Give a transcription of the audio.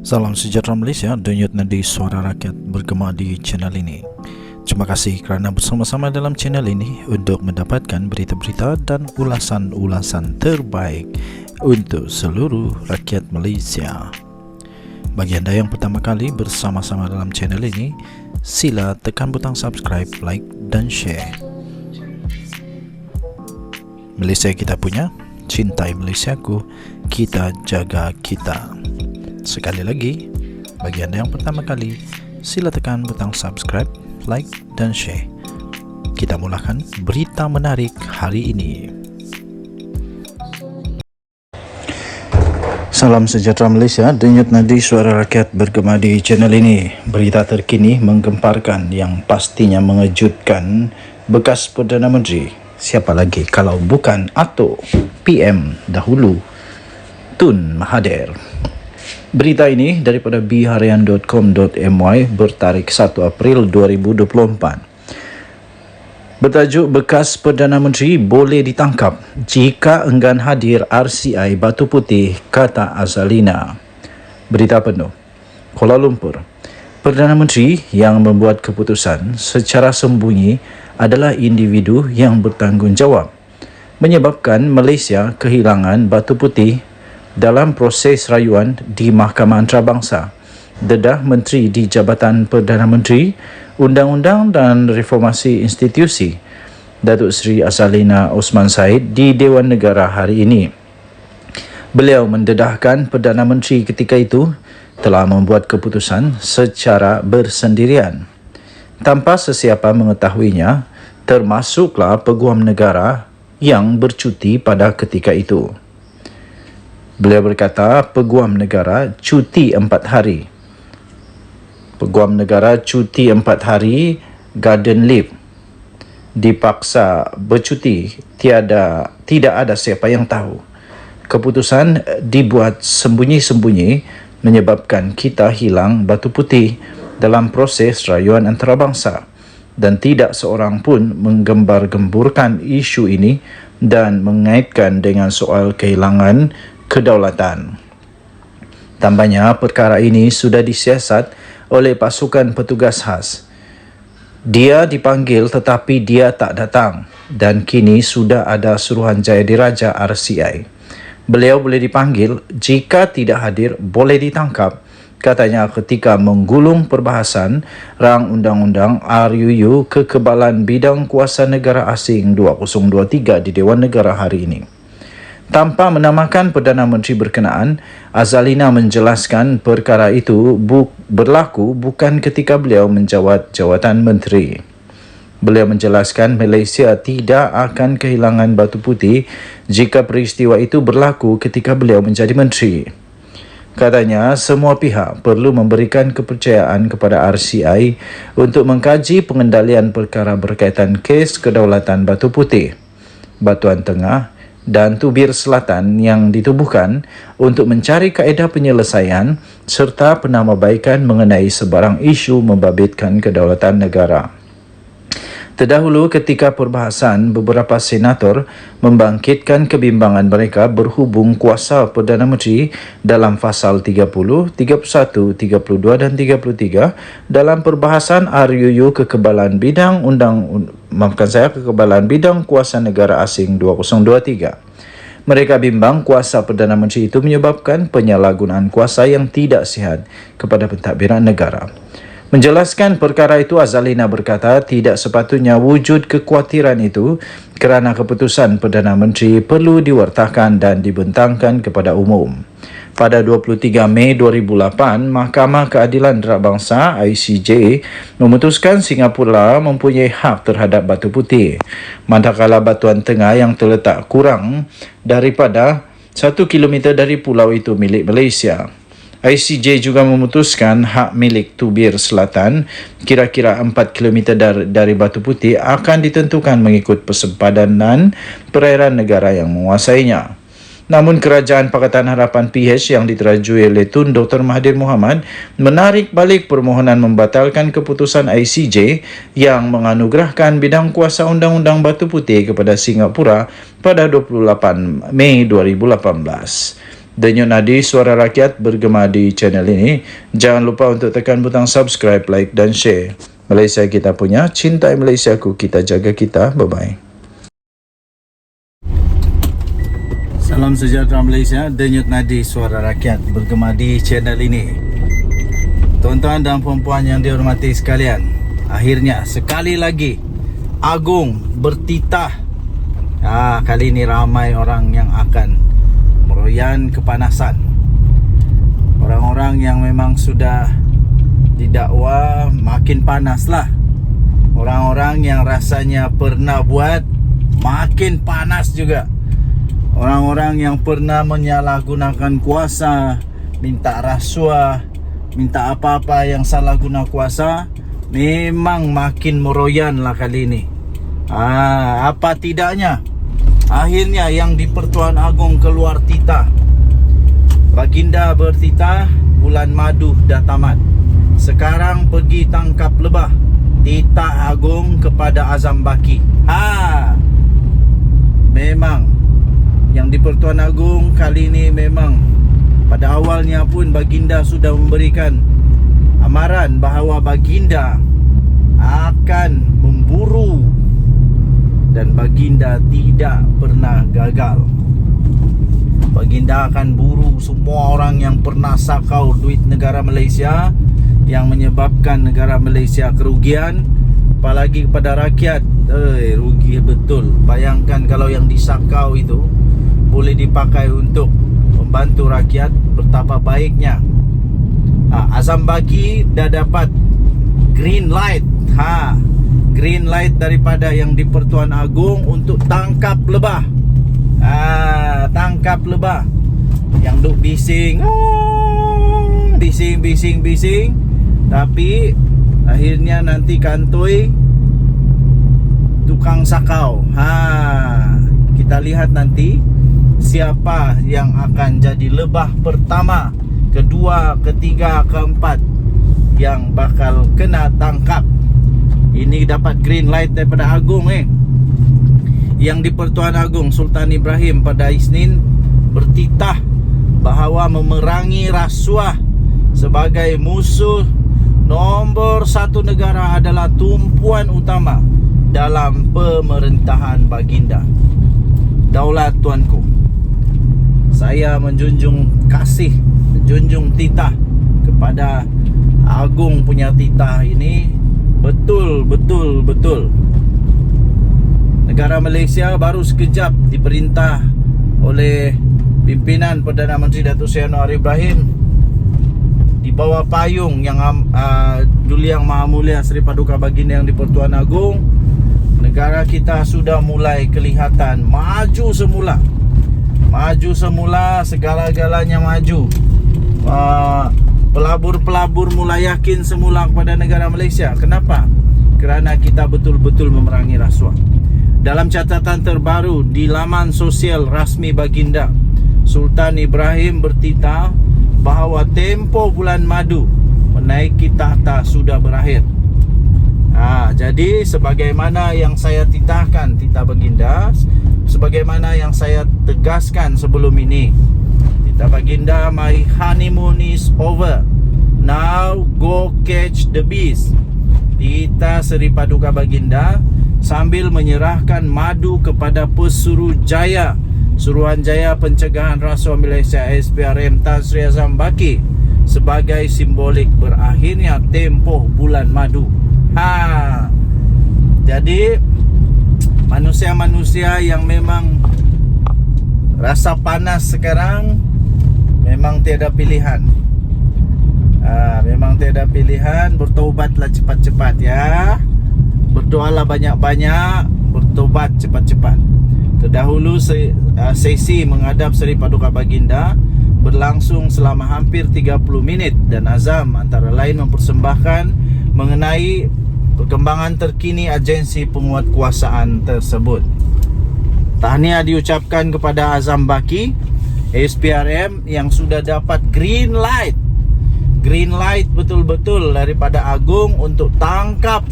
Salam sejahtera Malaysia, denyut nadi suara rakyat bergema di channel ini. Terima kasih kerana bersama-sama dalam channel ini untuk mendapatkan berita-berita dan ulasan-ulasan terbaik untuk seluruh rakyat Malaysia. Bagi anda yang pertama kali bersama-sama dalam channel ini, sila tekan butang subscribe, like dan share. Malaysia kita punya, cintai Malaysiaku, kita jaga kita. Sekali lagi, bagi anda yang pertama kali, sila tekan butang subscribe, like dan share. Kita mulakan berita menarik hari ini. Salam sejahtera Malaysia, denyut nadi suara rakyat bergema di channel ini. Berita terkini menggemparkan yang pastinya mengejutkan bekas Perdana Menteri. Siapa lagi kalau bukan Atuk PM dahulu, Tun Mahathir. Berita ini daripada bharian.com.my bertarikh 1 April 2024. Bertajuk bekas Perdana Menteri boleh ditangkap jika enggan hadir RCI Batu Putih, kata Azalina. Berita penuh. Kuala Lumpur. Perdana Menteri yang membuat keputusan secara sembunyi adalah individu yang bertanggungjawab, menyebabkan Malaysia kehilangan Batu Putih dalam proses rayuan di Mahkamah Antarabangsa. Dedah Menteri di Jabatan Perdana Menteri, Undang-Undang dan Reformasi Institusi, Datuk Seri Azalina Osman Said di Dewan Negara hari ini. Beliau mendedahkan Perdana Menteri ketika itu telah membuat keputusan secara bersendirian tanpa sesiapa mengetahuinya, termasuklah Peguam Negara yang bercuti pada ketika itu. Beliau berkata Peguam Negara cuti 4 hari. Peguam Negara cuti 4 hari garden leave. Dipaksa bercuti, tidak ada siapa yang tahu. Keputusan dibuat sembunyi-sembunyi menyebabkan kita hilang Batu Putih dalam proses rayuan antarabangsa, dan tidak seorang pun menggembar-gemburkan isu ini dan mengaitkan dengan soal kehilangan kedaulatan. Tambahnya, perkara ini sudah disiasat oleh pasukan petugas khas. Dia dipanggil tetapi dia tak datang, dan kini sudah ada suruhanjaya diraja RCI. Beliau boleh dipanggil, jika tidak hadir boleh ditangkap, katanya ketika menggulung perbahasan rang Undang-Undang RUU Kekebalan Bidang Kuasa Negara Asing 2023 di Dewan Negara hari ini. Tanpa menamakan Perdana Menteri berkenaan, Azalina menjelaskan perkara itu berlaku bukan ketika beliau menjawat jawatan menteri. Beliau menjelaskan Malaysia tidak akan kehilangan Batu Putih jika peristiwa itu berlaku ketika beliau menjadi menteri. Katanya, semua pihak perlu memberikan kepercayaan kepada RCI untuk mengkaji pengendalian perkara berkaitan kes kedaulatan Batu Putih, Batuan Tengah dan Tubir Selatan yang ditubuhkan untuk mencari kaedah penyelesaian serta penambahbaikan mengenai sebarang isu membabitkan kedaulatan negara. Terdahulu ketika perbahasan, beberapa senator membangkitkan kebimbangan mereka berhubung kuasa Perdana Menteri dalam pasal 30, 31, 32 dan 33 dalam perbahasan RUU Kekebalan Bidang Kekebalan Bidang Kuasa Negara Asing 2023. Mereka bimbang kuasa Perdana Menteri itu menyebabkan penyalahgunaan kuasa yang tidak sihat kepada pentadbiran negara. Menjelaskan perkara itu, Azalina berkata tidak sepatutnya wujud kekhawatiran itu kerana keputusan Perdana Menteri perlu diwartakan dan dibentangkan kepada umum. Pada 23 Mei 2008, Mahkamah Keadilan Antarabangsa ICJ memutuskan Singapura mempunyai hak terhadap Batu Putih, manakala Batuan Tengah yang terletak kurang daripada 1 km dari pulau itu milik Malaysia. ICJ juga memutuskan hak milik Tubir Selatan, kira-kira 4 km dari Batu Putih, akan ditentukan mengikut persempadanan perairan negara yang menguasainya. Namun Kerajaan Pakatan Harapan PH yang diterajui oleh Tun Dr. Mahathir Mohamad menarik balik permohonan membatalkan keputusan ICJ yang menganugerahkan bidang kuasa Undang-Undang Batu Putih kepada Singapura pada 28 Mei 2018. Denyut Nadi Suara Rakyat bergema di channel ini. Jangan lupa untuk tekan butang subscribe, like dan share. Malaysia kita punya, cintai Malaysiaku, kita jaga kita. Bye-bye. Salam sejahtera Malaysia. Denyut Nadi Suara Rakyat bergema di channel ini. Tuan-tuan dan puan-puan yang dihormati sekalian, akhirnya sekali lagi Agong bertitah. Kali ini ramai orang yang akan meroyan kepanasan. Orang-orang yang memang sudah didakwa makin panaslah. Orang-orang yang rasanya pernah buat makin panas juga. Orang-orang yang pernah menyalahgunakan kuasa, minta rasuah, minta apa-apa yang salah guna kuasa, memang makin meroyan lah kali ini. Apa tidaknya, akhirnya yang di Pertuan Agong keluar titah. Baginda bertitah, bulan madu dah tamat. Sekarang pergi tangkap lebah. Titah Agong kepada Azam Baki. Memang yang di Pertuan Agong kali ini memang pada awalnya pun Baginda sudah memberikan amaran bahawa Baginda akan memburu, dan Baginda tidak pernah gagal. Baginda akan buru semua orang yang pernah sakau duit negara Malaysia, yang menyebabkan negara Malaysia kerugian, apalagi kepada rakyat. Rugi betul. Bayangkan kalau yang disakau itu boleh dipakai untuk membantu rakyat, betapa baiknya. Azam Baki dah dapat green light. Green light daripada yang di Pertuan Agong untuk tangkap lebah. Tangkap lebah yang duk bising, bising, tapi akhirnya nanti kantoi tukang sakau. Kita lihat nanti siapa yang akan jadi lebah pertama, kedua, ketiga, keempat yang bakal kena tangkap. Ini dapat green light daripada Agong. Yang di Pertuan Agong, Sultan Ibrahim pada Isnin bertitah bahawa memerangi rasuah sebagai musuh nombor satu negara adalah tumpuan utama dalam pemerintahan Baginda. Daulat tuanku, saya menjunjung kasih, menjunjung titah kepada Agong punya titah ini. Betul. Negara Malaysia baru sekejap diperintah oleh pimpinan Perdana Menteri Datuk Seri Anwar Ibrahim di bawah payung yang Duli Yang Maha Mulia Seri Paduka Baginda yang di Pertuan Agong. Negara kita sudah mulai kelihatan maju semula, segala-galanya maju. Pelabur-pelabur mulai yakin semula kepada negara Malaysia. Kenapa? Kerana kita betul-betul memerangi rasuah. Dalam catatan terbaru di laman sosial rasmi Baginda, Sultan Ibrahim bertitah bahawa tempoh bulan madu menaiki tahta sudah berakhir. Jadi sebagaimana yang saya titahkan, titah Baginda, sebagaimana yang saya tegaskan sebelum ini, titah Baginda, my honeymoon is over. Now go catch the bees. Titah Seri Paduka Baginda sambil menyerahkan madu kepada Pesuruhjaya, Suruhanjaya Pencegahan Rasuah Malaysia SPRM Tan Sri Azam Baki, sebagai simbolik berakhirnya tempoh bulan madu. Jadi manusia-manusia yang memang rasa panas sekarang memang tiada pilihan. Bertaubatlah cepat-cepat ya. Berdoalah banyak-banyak, bertobat cepat-cepat. Terdahulu sesi menghadap Seri Paduka Baginda berlangsung selama hampir 30 minit dan Azam antara lain mempersembahkan mengenai perkembangan terkini agensi penguatkuasaan tersebut. Tahniah diucapkan kepada Azam Baki, SPRM yang sudah dapat green light betul-betul daripada Agong untuk tangkap